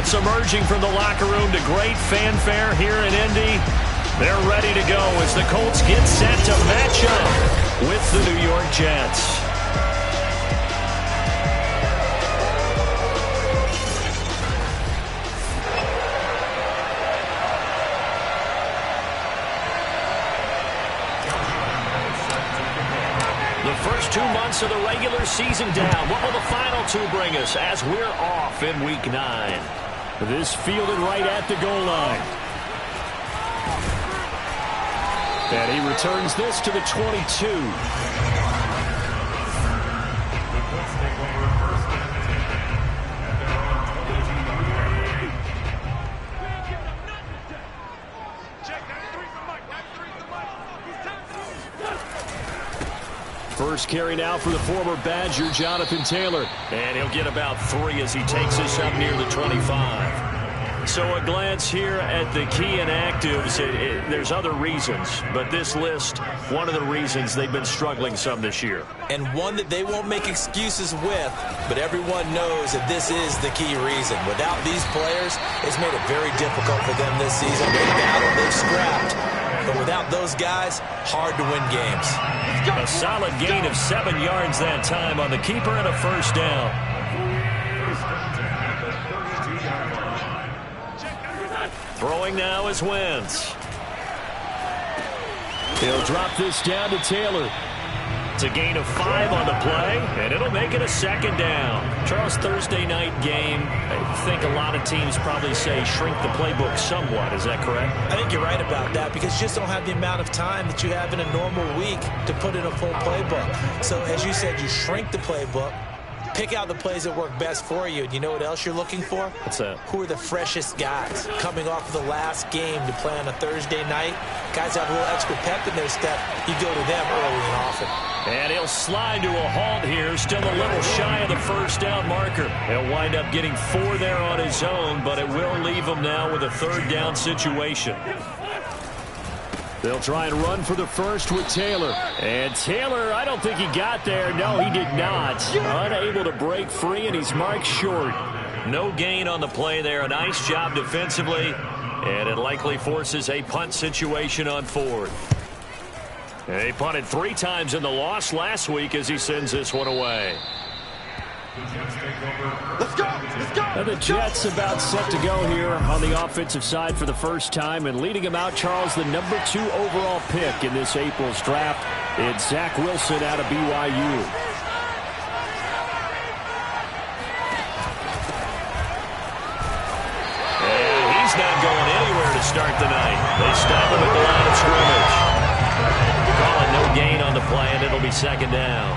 It's emerging from the locker room to great fanfare here in Indy. They're ready to go as the Colts get set to match up with the New York Jets. The first 2 months of the regular season down. What will the final two bring us as we're off in Week 9? This fielded right at the goal line. And he returns this to the 22. First carry now for the former Badger, Jonathan Taylor. And he'll get about 3 as he takes us up near the 25. So a glance here at the key inactives. There's other reasons, but this list, one of the reasons they've been struggling some this year. And one that they won't make excuses with, but everyone knows that this is the key reason. Without these players, it's made it very difficult for them this season. They've battled, they've scrapped. But without those guys, hard to win games. A solid gain of 7 yards that time on the keeper and a first down. Throwing now is Wentz. He'll drop this down to Taylor. It's a gain of 5 on the play, and it'll make it a second down. Charles, Thursday night game, I think a lot of teams probably say shrink the playbook somewhat. Is that correct? I think you're right about that because you just don't have the amount of time that you have in a normal week to put in a full playbook. So, as you said, you shrink the playbook, pick out the plays that work best for you. And you know what else you're looking for? What's that? Who are the freshest guys coming off of the last game to play on a Thursday night? Guys have a little extra pep in their step. You go to them early and often. And he'll slide to a halt here. Still a little shy of the first down marker. He'll wind up getting 4 there on his own, but it will leave him now with a third down situation. They'll try and run for the first with Taylor. And Taylor, I don't think he got there. No, he did not. Unable to break free, and he's marked short. No gain on the play there. A nice job defensively. And it likely forces a punt situation on 4th. He punted 3 times in the loss last week as he sends this one away. Let's go! Let's go! And the Jets about set to go here on the offensive side for the first time. And leading him out, Charles, the number 2 overall pick in this April's draft. It's Zach Wilson out of BYU. And he's not going anywhere to start the night. They stop him at the line of scrimmage. Calling no gain on the play, and it'll be second down.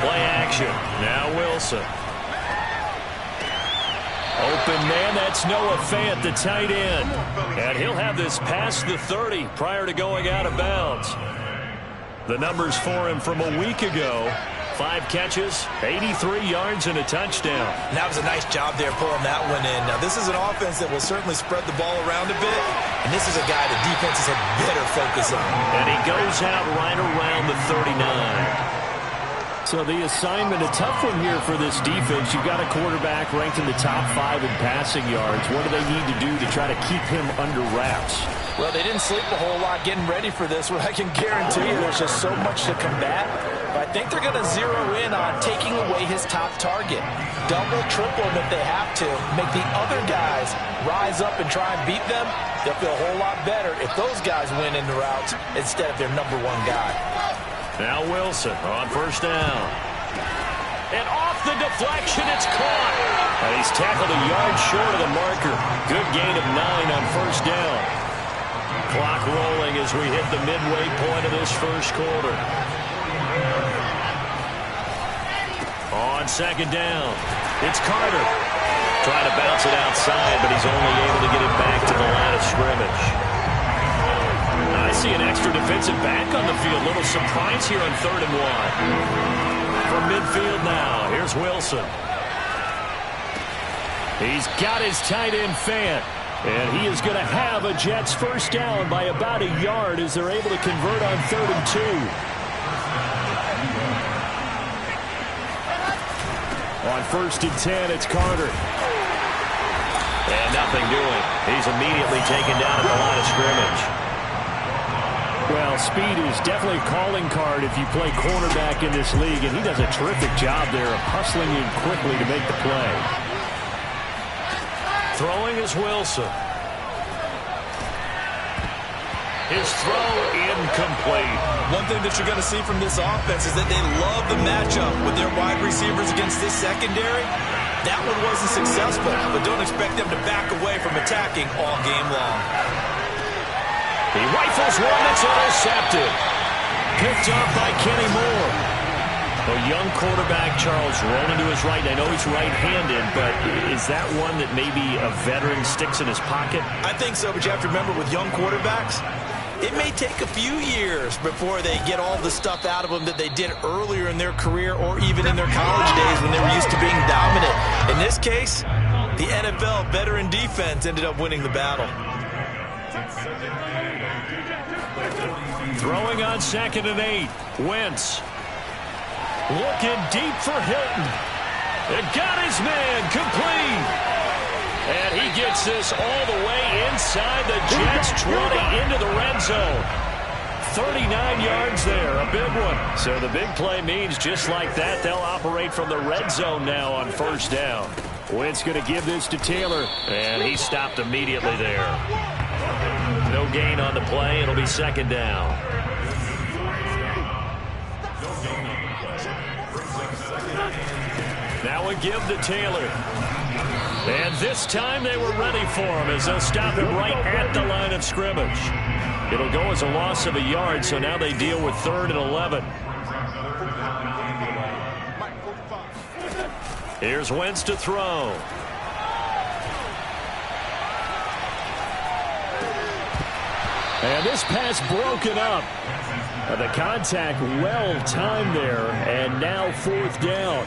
Play action. Now Wilson. Open man, that's Noah Fant, the tight end. And he'll have this past the 30 prior to going out of bounds. The numbers for him from a week ago. 5 catches, 83 yards, and a touchdown. And that was a nice job there pulling that one in. Now, this is an offense that will certainly spread the ball around a bit, and this is a guy the defenses had better focus on. And he goes out right around the 39. So the assignment, a tough one here for this defense. You've got a quarterback ranked in the top 5 in passing yards. What do they need to do to try to keep him under wraps? Well, they didn't sleep a whole lot getting ready for this one. I can guarantee you there's just so much to combat. But I think they're going to zero in on taking away his top target. Double, triple him if they have to. Make the other guys rise up and try and beat them. They'll feel a whole lot better if those guys win in the routes instead of their number 1 guy. Now Wilson on first down. And off the deflection, it's caught. And he's tackled a yard short of the marker. Good gain of 9 on first down. Clock rolling as we hit the midway point of this first quarter. On second down, it's Carter. Trying to bounce it outside, but he's only able to get it back to the line of scrimmage. I see an extra defensive back on the field. Little surprise here on 3rd and 1. From midfield now, here's Wilson. He's got his tight end Fant. And he is going to have a Jets first down by about a yard as they're able to convert on 3rd and 2. On 1st and 10, it's Carter. And nothing doing. He's immediately taken down at the line of scrimmage. Well, speed is definitely a calling card if you play cornerback in this league, and he does a terrific job there of hustling in quickly to make the play. Throwing is Wilson. His throw incomplete. One thing that you're going to see from this offense is that they love the matchup with their wide receivers against this secondary. That one wasn't successful, but don't expect them to back away from attacking all game long. He rifles one that's intercepted. Picked up by Kenny Moore. A young quarterback, Charles, rolling to his right. I know he's right-handed, but is that one that maybe a veteran sticks in his pocket? I think so, but you have to remember with young quarterbacks, it may take a few years before they get all the stuff out of them that they did earlier in their career or even in their college days when they were used to being dominant. In this case, the NFL veteran defense ended up winning the battle. Throwing on 2nd and 8. Wentz. Looking deep for Hilton. It got his man complete. And he gets this all the way inside the Jets 20 into the red zone. 39 yards there, a big one. So the big play means just like that, they'll operate from the red zone now on 1st down. Wentz going to give this to Taylor, and he stopped immediately there. No gain on the play. It'll be 2nd down. Now a give to Taylor. And this time they were ready for him as they'll stop him right at the line of scrimmage. It'll go as a loss of a yard, so now they deal with 3rd and 11. Here's Wentz to throw. And this pass broken up. The contact well timed there, and now 4th down.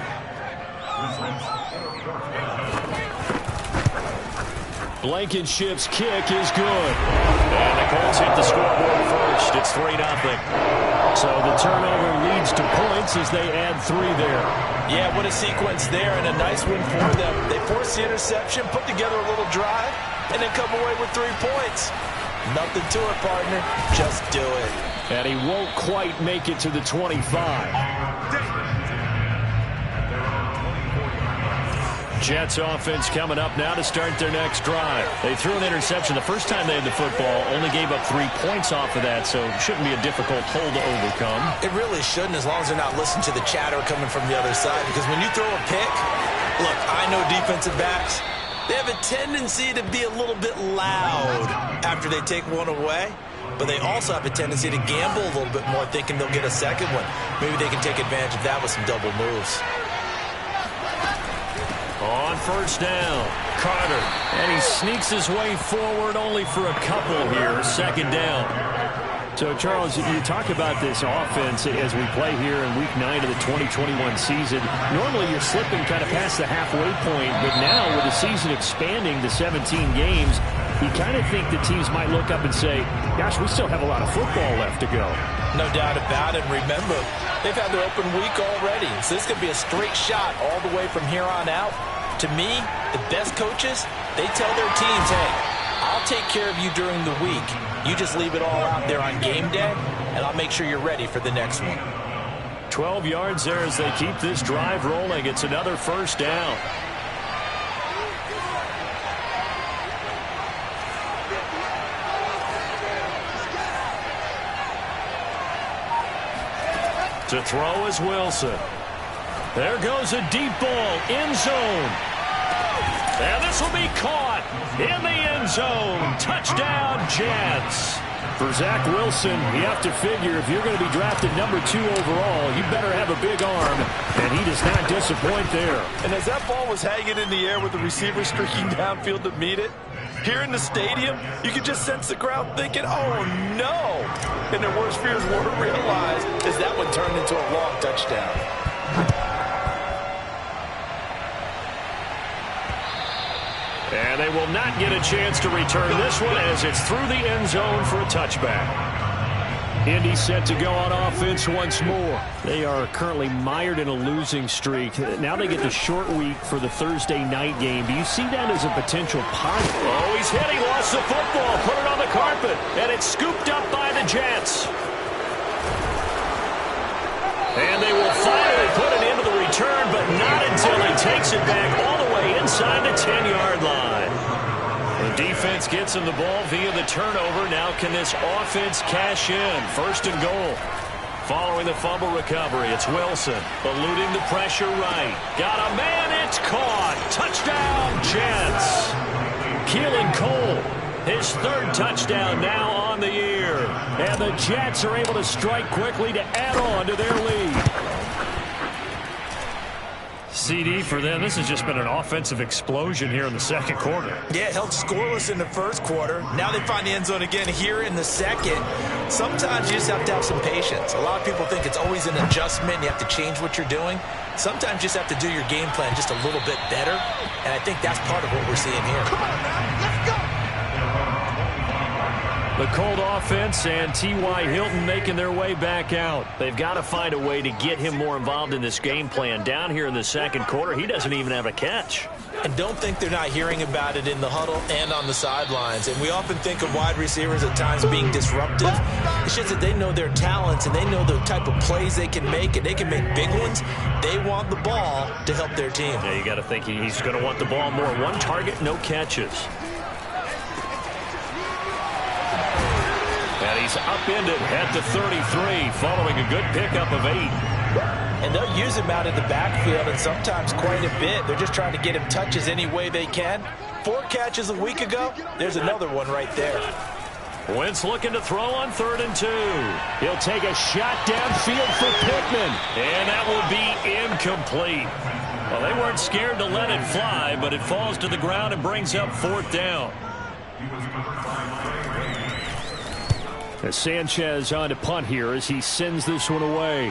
Blankenship's kick is good. And the Colts hit the scoreboard first. It's 3-0. So the turnover leads to points as they add 3 there. Yeah, what a sequence there and a nice win for them. They forced the interception, put together a little drive, and then come away with 3 points. Nothing to it, partner. Just do it. And he won't quite make it to the 25. Jets offense coming up now to start their next drive. They threw an interception the first time they had the football, only gave up 3 points off of that, so it shouldn't be a difficult hole to overcome. It really shouldn't, as long as they're not listening to the chatter coming from the other side, because when you throw a pick, look, I know defensive backs, they have a tendency to be a little bit loud after they take one away, but they also have a tendency to gamble a little bit more, thinking they'll get a second one. Maybe they can take advantage of that with some double moves. On 1st down, Carter. And he sneaks his way forward only for a couple here. 2nd down. So, Charles, you talk about this offense as we play here in Week 9 of the 2021 season. Normally, you're slipping kind of past the halfway point, but now with the season expanding to 17 games, you kind of think the teams might look up and say, gosh, we still have a lot of football left to go. No doubt about it. Remember, they've had their open week already, so this could be a straight shot all the way from here on out. To me, the best coaches, they tell their teams, hey, I'll take care of you during the week. You just leave it all out there on game day, and I'll make sure you're ready for the next one. 12 yards there as they keep this drive rolling. It's another 1st down. To throw is Wilson. There goes a deep ball, end zone. And this will be caught in the end zone. Touchdown, Jets. For Zach Wilson, you have to figure if you're going to be drafted number 2 overall, you better have a big arm, and he does not disappoint there. And as that ball was hanging in the air with the receiver streaking downfield to meet it, here in the stadium, you could just sense the crowd thinking, oh, no. And their worst fears were realized as that one turned into a long touchdown. And they will not get a chance to return this one as it's through the end zone for a touchback. Indy set to go on offense once more. They are currently mired in a losing streak. Now they get the short week for the Thursday night game. Do you see that as a potential positive? Oh, he's hit. He lost the football. Put it on the carpet. And it's scooped up by the Jets. And they will finally put it into the return, but not until he takes it back all the way inside the 10-yard line. The defense gets him the ball via the turnover. Now can this offense cash in? First and goal. Following the fumble recovery, it's Wilson. Eluding the pressure right. Got a man, it's caught. Touchdown, Jets. Keelan Cole, his third touchdown now on the year. And the Jets are able to strike quickly to add on to their lead. CD for them. This has just been an offensive explosion here in the second quarter. Yeah, held scoreless in the first quarter. Now they find the end zone again here in the second. Sometimes you just have to have some patience. A lot of people think it's always an adjustment. You have to change what you're doing. Sometimes you just have to do your game plan just a little bit better. And I think that's part of what we're seeing here. Come on, man. Let's go. The Colt offense and T.Y. Hilton making their way back out. They've got to find a way to get him more involved in this game plan. Down here in the second quarter, he doesn't even have a catch. And don't think they're not hearing about it in the huddle and on the sidelines. And we often think of wide receivers at times being disruptive. It's just that they know their talents and they know the type of plays they can make, and they can make big ones. They want the ball to help their team. Yeah, you got to think he's going to want the ball more. One target, no catches. And he's upended at the 33, following a good pickup of 8. And they'll use him out in the backfield, and sometimes quite a bit. They're just trying to get him touches any way they can. 4 catches a week ago. There's another one right there. Wentz looking to throw on 3rd and 2. He'll take a shot downfield for Pittman. And that will be incomplete. Well, they weren't scared to let it fly, but it falls to the ground and brings up 4th down. As Sanchez on to punt here as he sends this one away.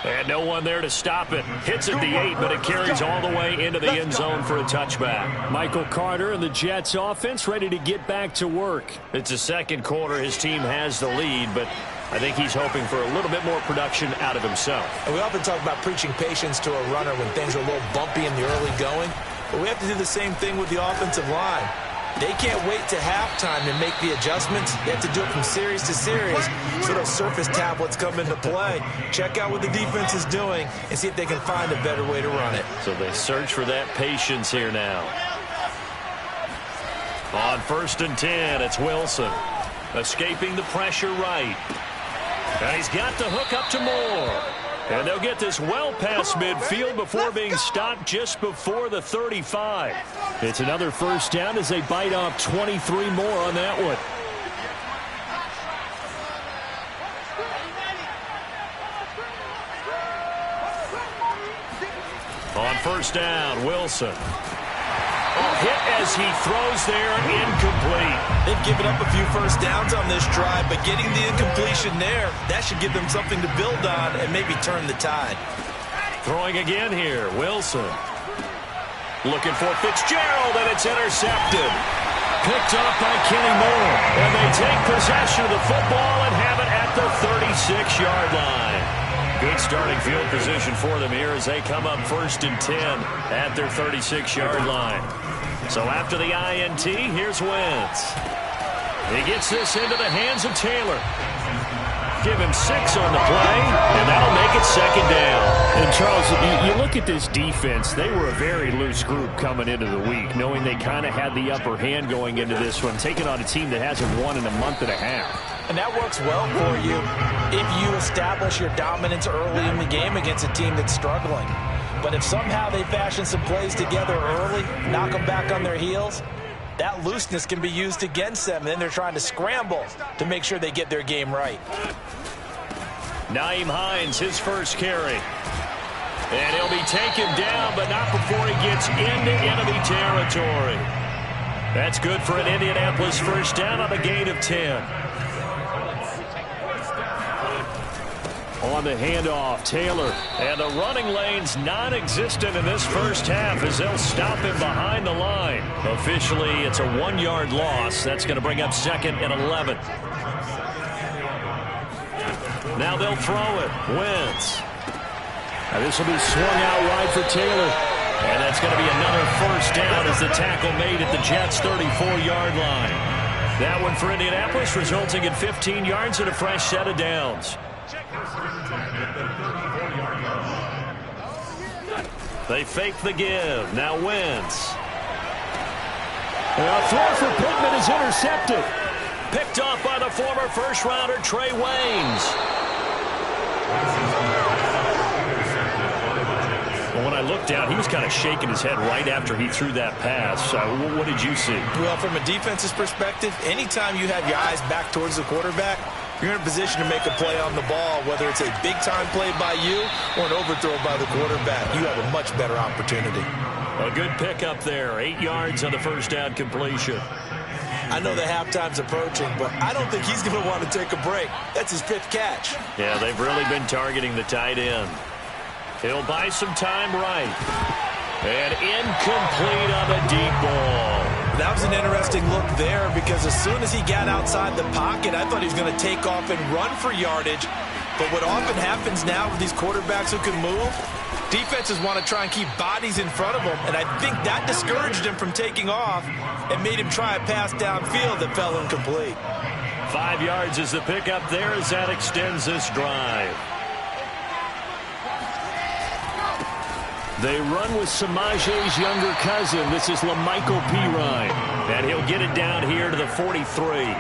And no one there to stop it. Hits at the 8, but it carries all the way into the end zone for a touchback. Michael Carter and the Jets offense ready to get back to work. It's the second quarter. His team has the lead, but I think he's hoping for a little bit more production out of himself. And we often talk about preaching patience to a runner when things are a little bumpy in the early going. But we have to do the same thing with the offensive line. They can't wait to halftime to make the adjustments. They have to do it from series to series so those surface tablets come into play. Check out what the defense is doing and see if they can find a better way to run it. So they search for that patience here now. On 1st and 10, it's Wilson. Escaping the pressure right. And he's got the hook up to Moore. And they'll get this well past midfield before being stopped just before the 35. It's another first down as they bite off 23 more on that one. On 1st down, Wilson. Hit as he throws there, incomplete. They've given up a few first downs on this drive, but getting the incompletion there, that should give them something to build on and maybe turn the tide. Throwing again here, Wilson. Looking for Fitzgerald, and it's intercepted. Picked up by Kenny Moore, and they take possession of the football and have it at the 36-yard line. Good starting field position for them here as they come up 1st and 10 at their 36-yard line. So after the INT, here's Wentz. He gets this into the hands of Taylor. Give him 6 on the play, and that'll make it 2nd down. And Charles, you look at this defense, they were a very loose group coming into the week, knowing they kind of had the upper hand going into this one, taking on a team that hasn't won in a month and a half. And that works well for you if you establish your dominance early in the game against a team that's struggling. But if somehow they fashion some plays together early, knock them back on their heels, that looseness can be used against them. And then they're trying to scramble to make sure they get their game right. Nyheim Hines, his first carry. And he'll be taken down, but not before he gets into enemy territory. That's good for an Indianapolis first down on a gain of 10. On the handoff, Taylor. And the running lane's non-existent in this first half as they'll stop him behind the line. Officially, it's a 1-yard loss. That's going to bring up 2nd and 11. Now they'll throw it. Wentz. Now this will be swung out wide for Taylor. And that's going to be another first down as the tackle made at the Jets' 34-yard line. That one for Indianapolis, resulting in 15 yards and a fresh set of downs. They fake the give. Now Wentz. A throw for Pittman is intercepted. Picked off by the former first-rounder Trey Waynes. Well, when I looked down, he was kind of shaking his head right after he threw that pass. What did you see? Well, from a defense's perspective, anytime you have your eyes back towards the quarterback, you're in a position to make a play on the ball, whether it's a big-time play by you or an overthrow by the quarterback. You have a much better opportunity. A good pickup there. 8 yards on the first down completion. I know the halftime's approaching, but I don't think he's going to want to take a break. That's his 5th catch. Yeah, they've really been targeting the tight end. He'll buy some time right. And incomplete on the deep ball. That was an interesting look there because as soon as he got outside the pocket, I thought he was going to take off and run for yardage. But what often happens now with these quarterbacks who can move, defenses want to try and keep bodies in front of them, and I think that discouraged him from taking off and made him try a pass downfield that fell incomplete. 5 yards is the pickup there as that extends this drive. They run with Samaje's younger cousin. This is LaMichael Pirine. And he'll get it down here to the 43.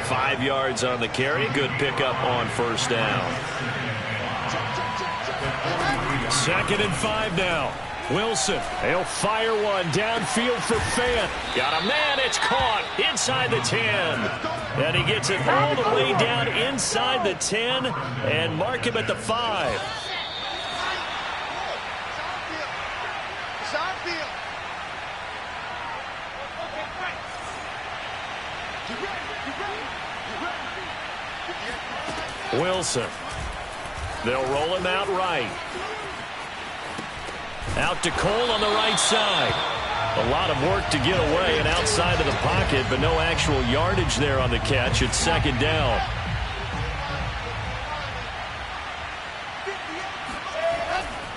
5 yards on the carry. Good pickup on first down. 2nd and 5 now. Wilson. He'll fire one downfield for Fant. Got a man. It's caught inside the 10. And he gets it all the way down inside the 10 and mark him at the 5. Wilson. They'll roll him out right. Out to Cole on the right side. A lot of work to get away and outside of the pocket, but no actual yardage there on the catch. It's 2nd down.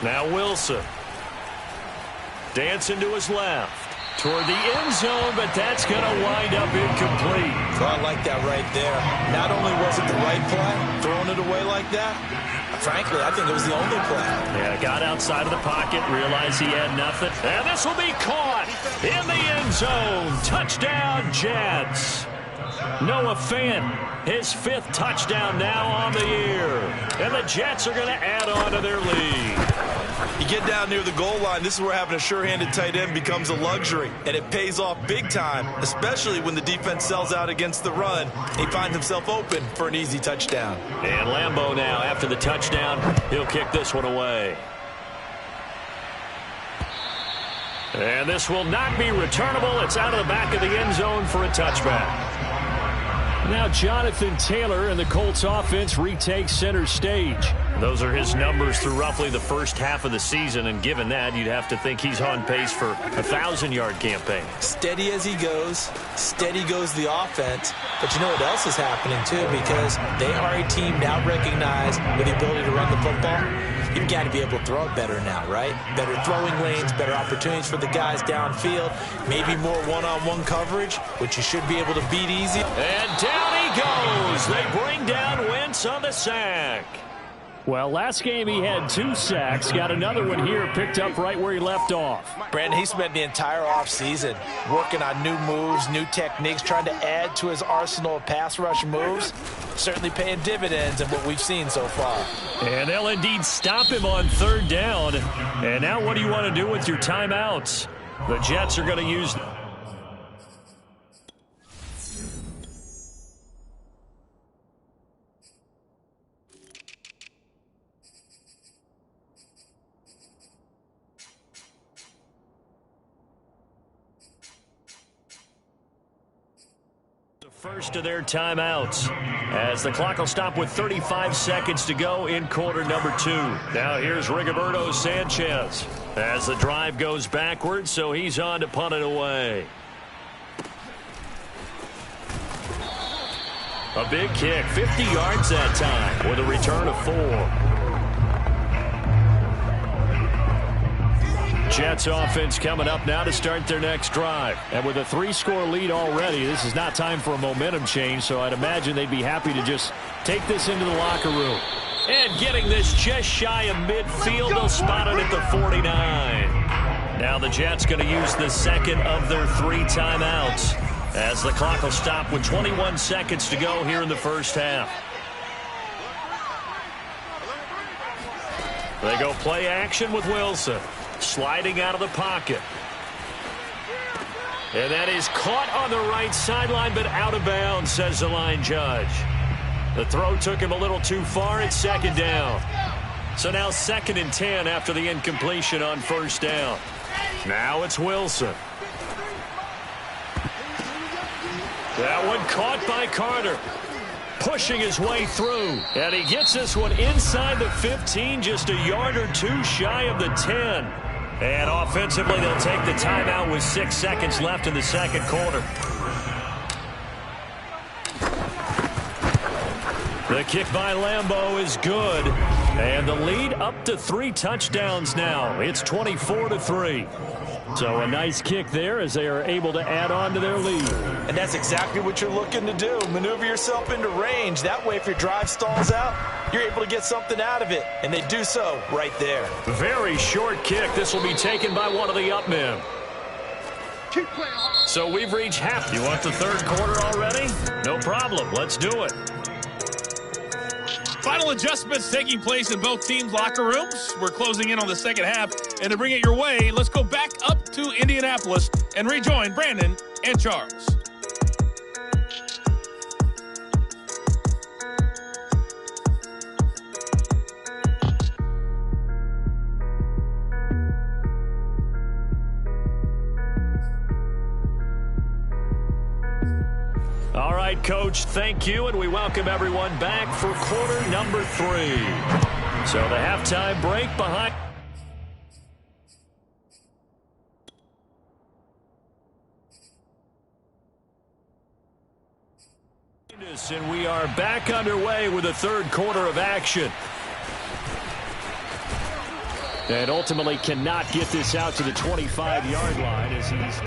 Now Wilson. Dancing to his left. Toward the end zone, but that's going to wind up incomplete. So I like that right there. Not only was it the right play, throwing it away like that, frankly, I think it was the only play. Yeah, got outside of the pocket, realized he had nothing. And this will be caught in the end zone. Touchdown, Jets. Noah Fant, his 5th touchdown now on the year. And the Jets are going to add on to their lead. You get down near the goal line, this is where having a sure-handed tight end becomes a luxury, and it pays off big time, especially when the defense sells out against the run. He finds himself open for an easy touchdown. And Lambeau now, after the touchdown, he'll kick this one away. And this will not be returnable. It's out of the back of the end zone for a touchback. Now Jonathan Taylor and the Colts offense retakes center stage. Those are his numbers through roughly the first half of the season, and given that, you'd have to think he's on pace for a 1,000-yard campaign. Steady as he goes, steady goes the offense. But you know what else is happening, too, because they are a team now recognized with the ability to run the football. You've got to be able to throw it better now, right? Better throwing lanes, better opportunities for the guys downfield, maybe more one-on-one coverage, which you should be able to beat easy. And down he goes. They bring down Wentz on the sack. Well, last game he had 2 sacks. Got another one here, picked up right where he left off. Brandon, he spent the entire offseason working on new moves, new techniques, trying to add to his arsenal of pass rush moves. Certainly paying dividends in what we've seen so far. And they'll indeed stop him on 3rd down. And now what do you want to do with your timeouts? The Jets are going to use... First of their timeouts as the clock will stop with 35 seconds to go in quarter number 2. Now here's Rigoberto Sanchez as the drive goes backwards, so he's on to punt it away. A big kick, 50 yards that time with a return of 4. Jets offense coming up now to start their next drive. And with a 3-score lead already, this is not time for a momentum change, so I'd imagine they'd be happy to just take this into the locker room. And getting this just shy of midfield, they'll spot it at the 49. Now the Jets going to use the second of their 3 timeouts as the clock will stop with 21 seconds to go here in the first half. They go play action with Wilson. Sliding out of the pocket. And that is caught on the right sideline, but out of bounds, says the line judge. The throw took him a little too far. It's second down. So now 2nd and 10 after the incompletion on first down. Now it's Wilson. That one caught by Carter. Pushing his way through. And he gets this one inside the 15, just a yard or 2 shy of the 10. And offensively, they'll take the timeout with 6 seconds left in the second quarter. The kick by Lambeau is good. And the lead up to 3 touchdowns now. It's 24-3. So a nice kick there as they are able to add on to their lead. And that's exactly what you're looking to do. Maneuver yourself into range. That way, if your drive stalls out, you're able to get something out of it. And they do so right there. Very short kick. This will be taken by one of the up men. So we've reached half. You want the third quarter already? No problem. Let's do it. Final adjustments taking place in both teams' locker rooms. We're closing in on the second half. And to bring it your way, let's go back up to Indianapolis and rejoin Brandon and Charles. All right, Coach, thank you, and we welcome everyone back for quarter number 3. So the halftime break behind. And we are back underway with the third quarter of action. And ultimately cannot get this out to the 25-yard line as he's...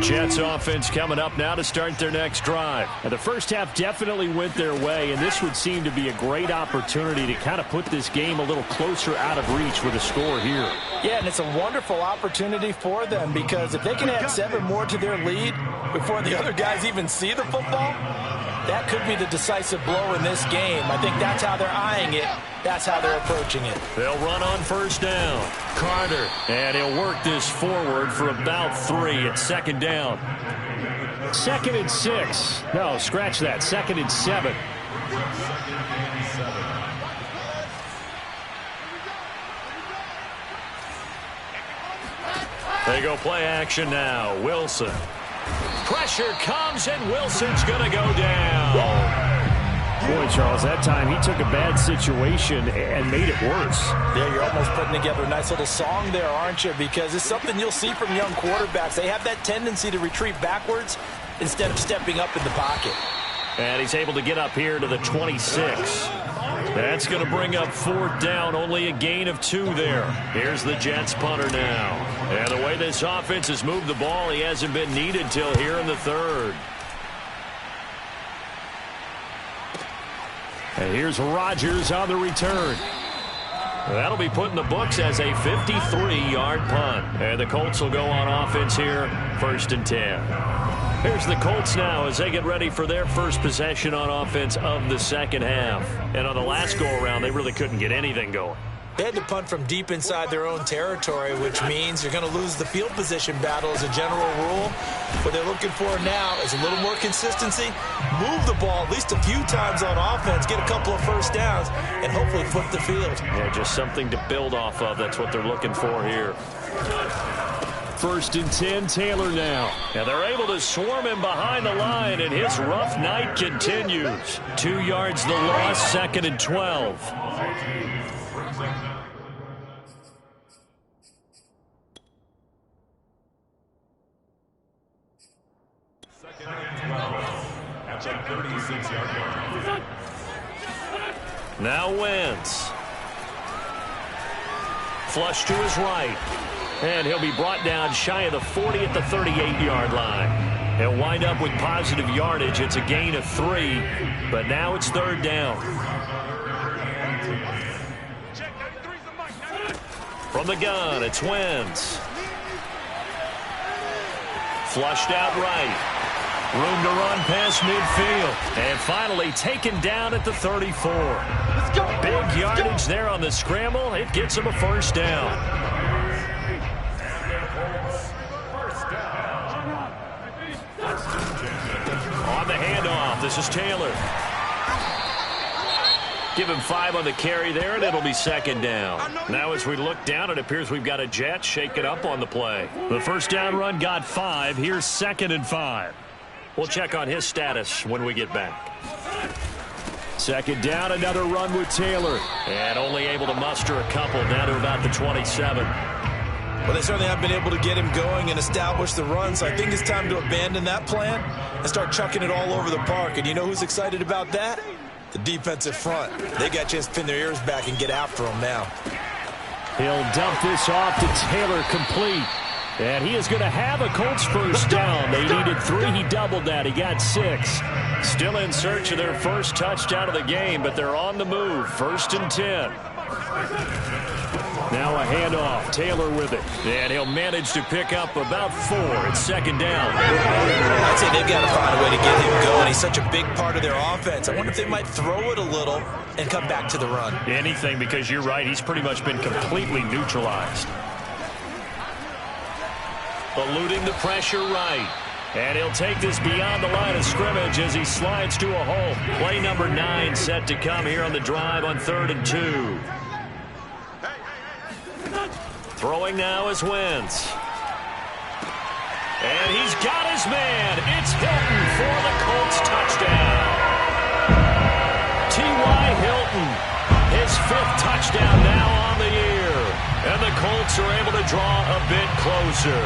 Jets offense coming up now to start their next drive. And the first half definitely went their way, and this would seem to be a great opportunity to kind of put this game a little closer out of reach with a score here. Yeah, and it's a wonderful opportunity for them because if they can add 7 more to their lead before the other guys even see the football, that could be the decisive blow in this game. I think that's how they're eyeing it. That's how they're approaching it. They'll run on first down. Carter. And he'll work this forward for about 3 at second down. 2nd and 6. No, scratch that. 2nd and 7. They go play action now. Wilson. Pressure comes, and Wilson's going to go down. Boy, Charles, that time he took a bad situation and made it worse. Yeah, you're almost putting together a nice little song there, aren't you? Because it's something you'll see from young quarterbacks. They have that tendency to retreat backwards instead of stepping up in the pocket. And he's able to get up here to the 26. That's going to bring up 4th down, only a gain of 2 there. Here's the Jets punter now. And the way this offense has moved the ball, he hasn't been needed till here in the 3rd. And here's Rodgers on the return. That'll be put in the books as a 53-yard punt. And the Colts will go on offense here, 1st and 10. Here's the Colts now as they get ready for their first possession on offense of the second half. And on the last go-around, they really couldn't get anything going. They had to punt from deep inside their own territory, which means you're going to lose the field position battle as a general rule. What they're looking for now is a little more consistency, move the ball at least a few times on offense, get a couple of first downs, and hopefully flip the field. Yeah, just something to build off of. That's what they're looking for here. 1st and 10, Taylor now. And they're able to swarm him behind the line, and his rough night continues. 2 yards the loss, 2nd and 12. Now Wentz. Flush to his right. And he'll be brought down shy of the 40 at the 38-yard line. He'll wind up with positive yardage. It's a gain of 3, but now it's 3rd down. From the gun, it's Wentz. Flushed out right. Room to run past midfield. And finally taken down at the 34. Big yardage there on the scramble. It gets him a 1st down. On the handoff, this is Taylor. Give him 5 on the carry there, and it'll be 2nd down. Now as we look down, it appears we've got a Jet shaken up on the play. The 1st down run got 5. Here's 2nd and 5. We'll check on his status when we get back. 2nd down, another run with Taylor. And only able to muster a couple down to about the 27. Well, they certainly have been able to get him going and establish the run, so I think it's time to abandon that plan and start chucking it all over the park. And you know who's excited about that? The defensive front. They got a chance to pin their ears back and get after him now. He'll dump this off to Taylor, complete. And he is going to have a Colts 1st down. They needed 3. He doubled that. He got 6. Still in search of their 1st touchdown of the game, but they're on the move. 1st and 10. Now a handoff. Taylor with it. And he'll manage to pick up about 4. It's 2nd down. I'd say they've got to find a way to get him going. He's such a big part of their offense. I wonder if they might throw it a little and come back to the run. Anything, because you're right. He's pretty much been completely neutralized. Eluding the pressure right. And he'll take this beyond the line of scrimmage as he slides to a hole. Play number 9 set to come here on the drive on 3rd and 2. Throwing now is Wentz. And he's got his man. It's Hilton for the Colts touchdown. T.Y. Hilton, his 5th touchdown now on the year. And the Colts are able to draw a bit closer.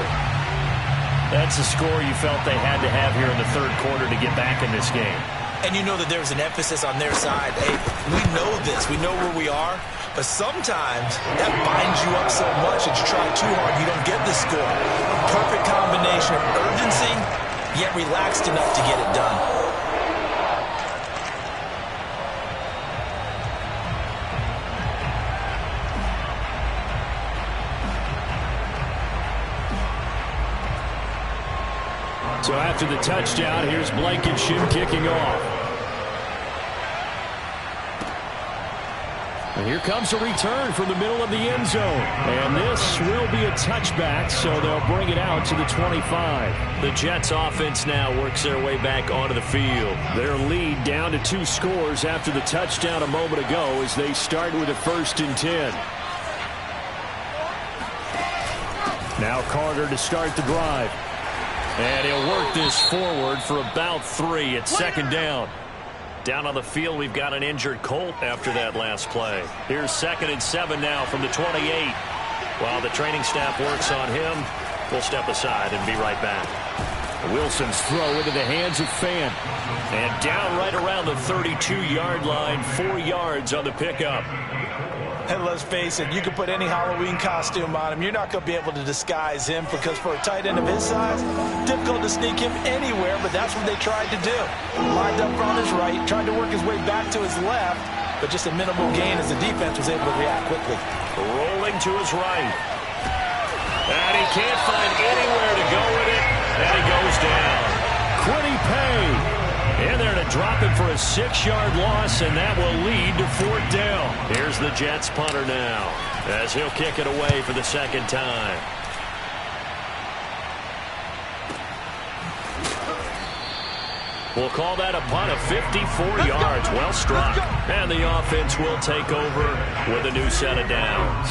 That's a score you felt they had to have here in the 3rd quarter to get back in this game. And you know that there's an emphasis on their side. Hey, we know this. We know where we are. But sometimes that binds you up so much that you try too hard, you don't get the score. Perfect combination of urgency, yet relaxed enough to get it done. So after the touchdown, here's Blankenship kicking off. And here comes a return from the middle of the end zone. And this will be a touchback, so they'll bring it out to the 25. The Jets offense now works their way back onto the field. Their lead down to 2 scores after the touchdown a moment ago as they start with a 1st and 10. Now Carter to start the drive. And he'll work this forward for about 3 at 2nd down. Down on the field, we've got an injured Colt after that last play. Here's 2nd and 7 now from the 28. While the training staff works on him, we'll step aside and be right back. Wilson's throw into the hands of Fan. And down right around the 32-yard line, 4 yards on the pickup. And let's face it, you can put any Halloween costume on him. You're not going to be able to disguise him because for a tight end of his size, difficult to sneak him anywhere, but that's what they tried to do. Lined up on his right, tried to work his way back to his left, but just a minimal gain as the defense was able to react quickly. Rolling to his right. And he can't find anywhere to go with it, and he goes down. Quiddy Pay in there to drop him for a 6-yard loss, and that will lead to 4th down. Here's the Jets punter now as he'll kick it away for the 2nd time. We'll call that a punt of 54 yards. Well struck. And the offense will take over with a new set of downs.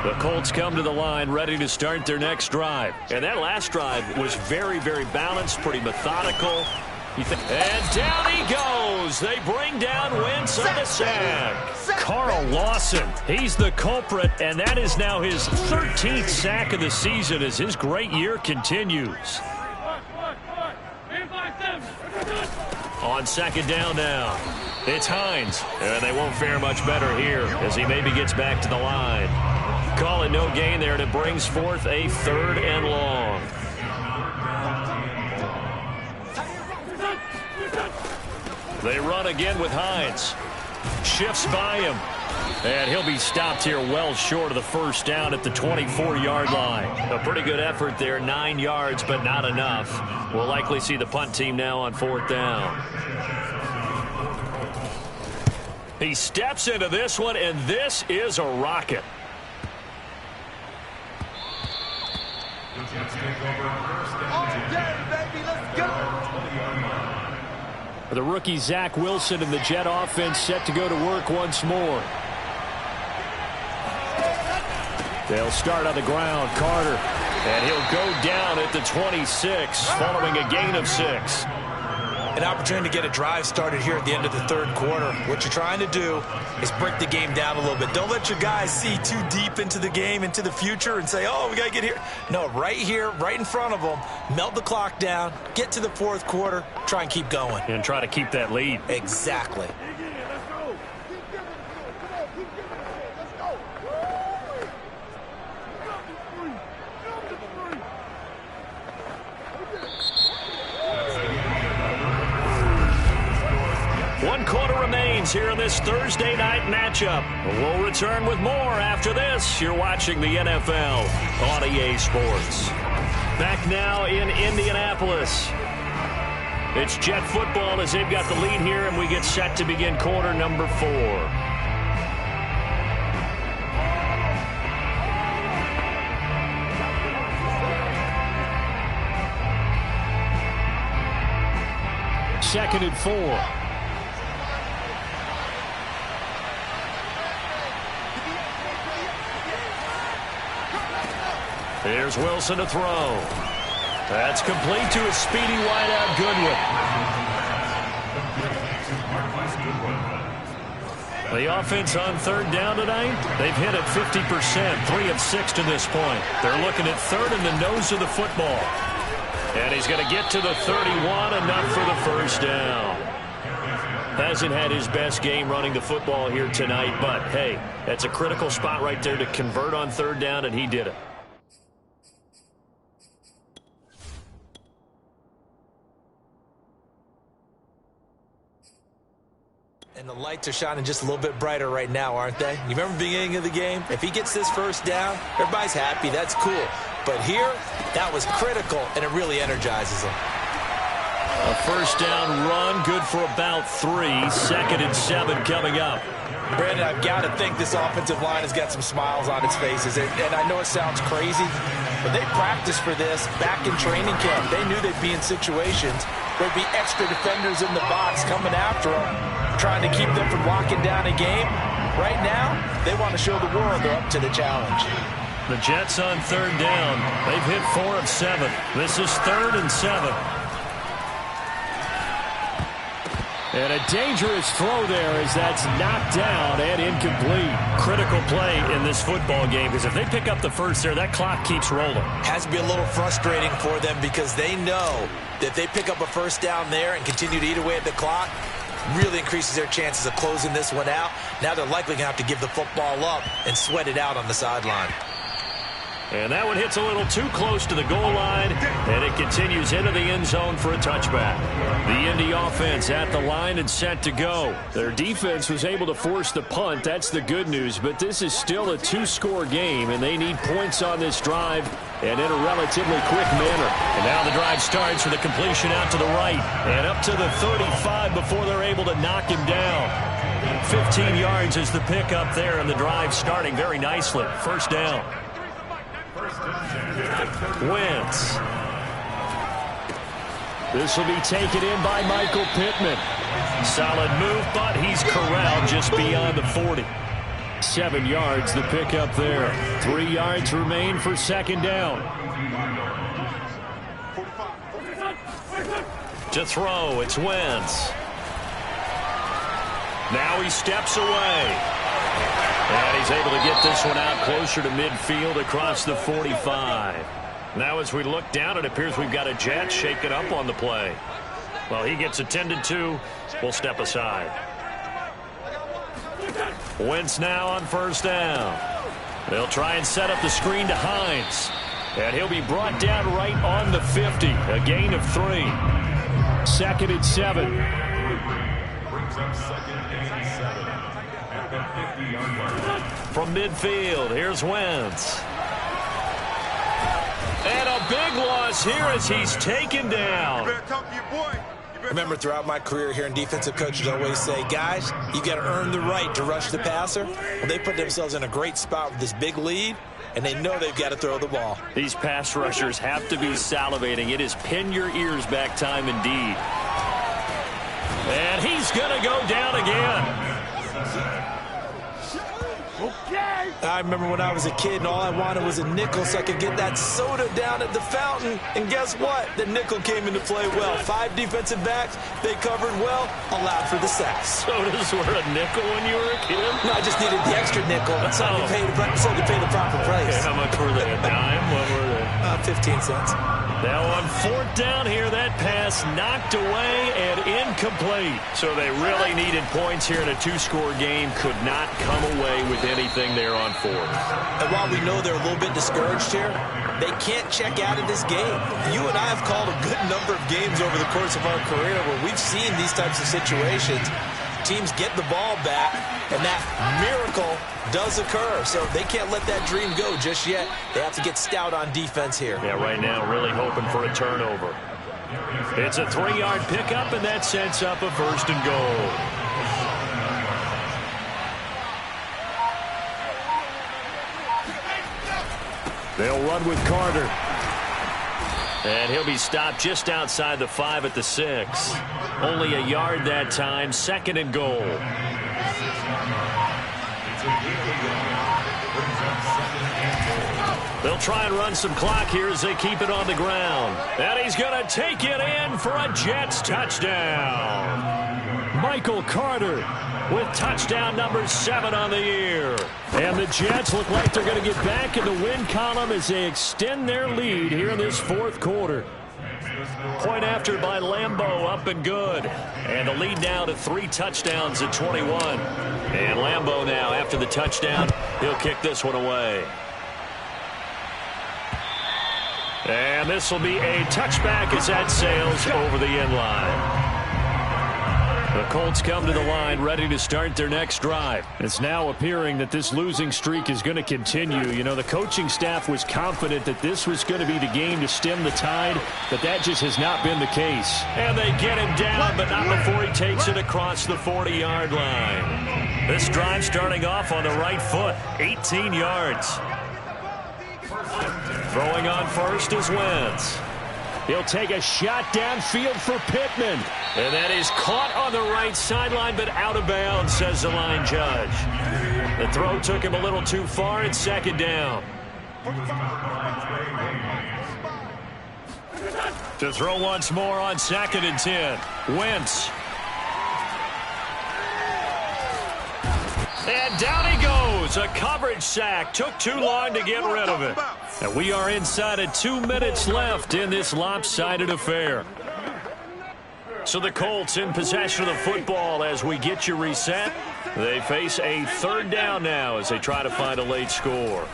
The Colts come to the line ready to start their next drive. And that last drive was very, very balanced, pretty methodical. And down he goes. They bring down Wentz on the sack. Carl Lawson, he's the culprit, and that is now his 13th sack of the season as his great year continues. On second down now, it's Hines, and they won't fare much better here as he maybe gets back to the line. Call it no gain there, and it brings forth a 3rd and long. They run again with Hines. Shifts by him. And he'll be stopped here well short of the first down at the 24-yard line. A pretty good effort there, 9 yards, but not enough. We'll likely see the punt team now on 4th down. He steps into this one, and this is a rocket. The rookie Zach Wilson and the Jet offense set to go to work once more. They'll start on the ground. Carter. And he'll go down at the 26 following a gain of 6. An opportunity to get a drive started here at the end of the 3rd quarter. What you're trying to do is break the game down a little bit. Don't let your guys see too deep into the game, into the future, and say, oh, we got to get here. No, right here, right in front of them, melt the clock down, get to the 4th quarter, try and keep going. And try to keep that lead. Exactly. Here in this Thursday night matchup. We'll return with more after this. You're watching the NFL on EA Sports. Back now in Indianapolis. It's Jet football as they've got the lead here, and we get set to begin quarter number 4. Second and 4. Here's Wilson to throw. That's complete to a speedy wideout Goodwin. The offense on 3rd down tonight, they've hit it 50%, 3 of 6 to this point. They're looking at 3rd in the nose of the football. And he's going to get to the 31, enough for the first down. Hasn't had his best game running the football here tonight, but hey, that's a critical spot right there to convert on 3rd down, and he did it. And the lights are shining just a little bit brighter right now, aren't they? You remember the beginning of the game? If he gets this first down, everybody's happy. That's cool. But here, that was critical, and it really energizes them. A first down run, good for about 3. 2nd and 7 coming up. Brandon, I've got to think this offensive line has got some smiles on its faces. And I know it sounds crazy, but they practiced for this back in training camp. They knew they'd be in situations where there'd be extra defenders in the box coming after them, trying to keep them from locking down a game. Right now, they want to show the world they're up to the challenge. The Jets on 3rd down. They've hit 4 of 7. This is 3rd and 7. And a dangerous throw there as that's knocked down and incomplete. Critical play in this football game because if they pick up the first there, that clock keeps rolling. Has to be a little frustrating for them because they know that if they pick up a first down there and continue to eat away at the clock, really increases their chances of closing this one out. Now they're likely going to have to give the football up and sweat it out on the sideline. And that one hits a little too close to the goal line, and it continues into the end zone for a touchback. The Indy offense at the line and set to go. Their defense was able to force the punt. That's the good news, but this is still a 2-score game, and they need points on this drive and in a relatively quick manner. And now the drive starts with a completion out to the right and up to the 35 before they're able to knock him down. 15 yards is the pickup there, and the drive starting very nicely. First down. Wentz. This will be taken in by Michael Pittman. Solid move, but he's corralled just beyond the 40. 7 yards the pickup there. 3 yards remain for second down. To throw, it's Wentz. Now he steps away. And he's able to get this one out closer to midfield across the 45. Now as we look down, it appears we've got a Jet shaken up on the play. Well, he gets attended to. We'll step aside. Wentz now on first down. They'll try and set up the screen to Hines. And he'll be brought down right on the 50. A gain of 3. 2nd and 7. From midfield, here's Wentz. And a big loss here as he's taken down. Remember, throughout my career, hearing defensive coaches always say, guys, you got to earn the right to rush the passer. Well, they put themselves in a great spot with this big lead, and they know they've got to throw the ball. These pass rushers have to be salivating. It is pin your ears back time indeed. And he's going to go down again. I remember when I was a kid and all I wanted was a nickel so I could get that soda down at the fountain. And guess what? The nickel came into play well. 5 defensive backs, they covered well, allowed for the sacks. Sodas were a nickel when you were a kid? No, I just needed the extra nickel so I could pay the proper price. Okay, how much were they? A dime? What were they? 15 cents. Now on 4th down here, that pass knocked away and incomplete. So they really needed points here in a 2-score game. Could not come away with anything there on 4th. And while we know they're a little bit discouraged here, they can't check out of this game. You and I have called a good number of games over the course of our career where we've seen these types of situations. Teams get the ball back, and that miracle does occur. So they can't let that dream go just yet. They have to get stout on defense here. Yeah, right now really hoping for a turnover. It's a 3-yard pickup, and that sets up a 1st and goal. They'll run with Carter. And he'll be stopped just outside the 5 at the 6. Only a yard that time, 2nd and goal. They'll try and run some clock here as they keep it on the ground. And he's going to take it in for a Jets touchdown. Michael Carter with touchdown number 7 on the year. And the Jets look like they're going to get back in the win column as they extend their lead here in this 4th quarter. Point after by Lambeau, up and good. And the lead now to 3 touchdowns at 21. And Lambeau now, after the touchdown, he'll kick this one away. And this will be a touchback as that sails over the end line. The Colts come to the line ready to start their next drive. It's now appearing that this losing streak is going to continue. You know, the coaching staff was confident that this was going to be the game to stem the tide, but that just has not been the case. And they get him down, but not before he takes it across the 40-yard line. This drive starting off on the right foot, 18 yards. Throwing on first is Wentz. He'll take a shot downfield for Pittman. And that is caught on the right sideline, but out of bounds, says the line judge. The throw took him a little too far. It's 2nd down. To throw once more on 2nd and 10. Wentz. And down he goes. A coverage sack. Took too long to get rid of it. And we are inside of 2 minutes left in this lopsided affair. So the Colts in possession of the football as we get you reset. They face a 3rd down now as they try to find a late score.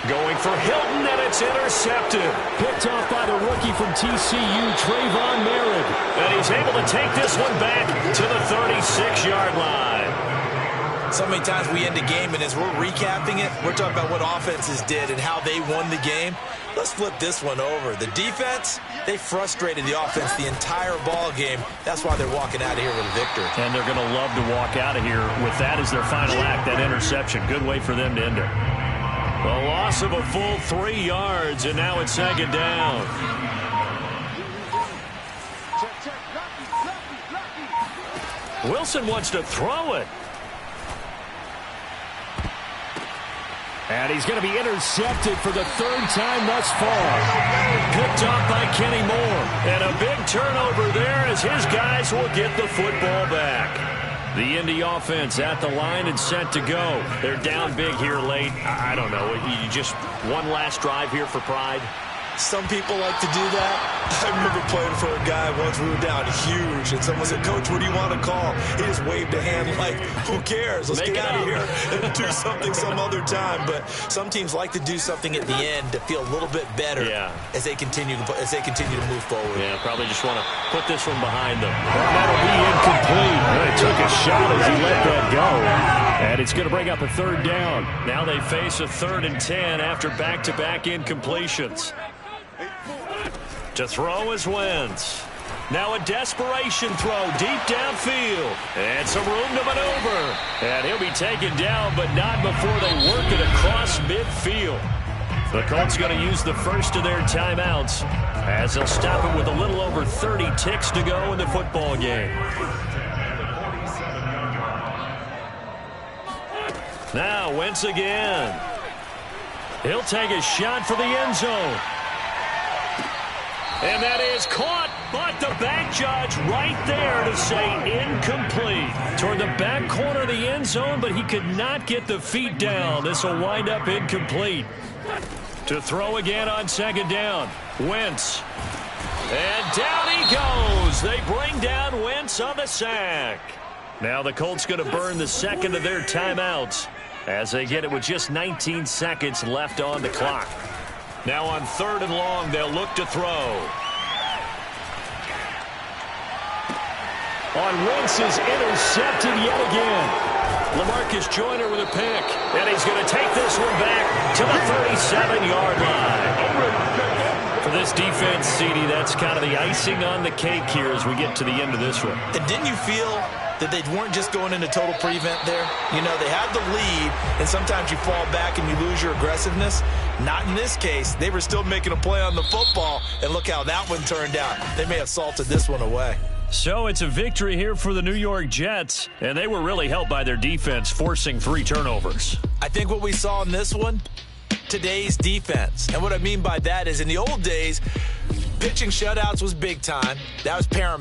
Going for Hilton, and it's intercepted. Picked off by the rookie from TCU, Trayvon Merritt. And he's able to take this one back to the 36-yard line. So many times we end a game, and as we're recapping it, we're talking about what offenses did and how they won the game. Let's flip this one over. The defense, they frustrated the offense the entire ball game. That's why they're walking out of here with a victory. And they're going to love to walk out of here with that as their final act, that interception. Good way for them to end it. A loss of a full 3 yards, and now it's second down. Wilson wants to throw it. And he's going to be intercepted for the 3rd time thus far. Picked off by Kenny Moore. And a big turnover there as his guys will get the football back. The Indy offense at the line and set to go. They're down big here late. I don't know. You just one last drive here for pride. Some people like to do that. I remember playing for a guy once. We were down huge, and someone said, "Coach, what do you want to call?" He just waved a hand like, "Who cares? Let's get out of here and do something some other time." But some teams like to do something at the end to feel a little bit better as they continue to move forward. Yeah, probably just want to put this one behind them. And that'll be incomplete. He took a shot as he let that go. And it's going to bring up a 3rd down. Now they face a 3rd and 10 after back-to-back incompletions. To throw is Wentz. Now a desperation throw deep downfield. And some room to maneuver. And he'll be taken down, but not before they work it across midfield. The Colts going to use the first of their timeouts as they'll stop it with a little over 30 ticks to go in the football game. Now Wentz again. He'll take a shot for the end zone. And that is caught, but the back judge right there to say incomplete. Toward the back corner of the end zone, but he could not get the feet down. This will wind up incomplete. To throw again on 2nd down. Wentz. And down he goes. They bring down Wentz on the sack. Now the Colts going to burn the 2nd of their timeouts as they get it with just 19 seconds left on the clock. Now on 3rd and long, they'll look to throw. On Wentz is intercepted yet again. LaMarcus Joyner with a pick. And he's going to take this one back to the 37-yard line. For this defense, CD, that's kind of the icing on the cake here as we get to the end of this one. And didn't you feel that they weren't just going into total prevent there? You know, they had the lead, and sometimes you fall back and you lose your aggressiveness. Not in this case. They were still making a play on the football, and look how that one turned out. They may have salted this one away. So it's a victory here for the New York Jets, and they were really helped by their defense forcing 3 turnovers. I think what we saw in this one, today's defense. And what I mean by that is in the old days, pitching shutouts was big time. That was paramount.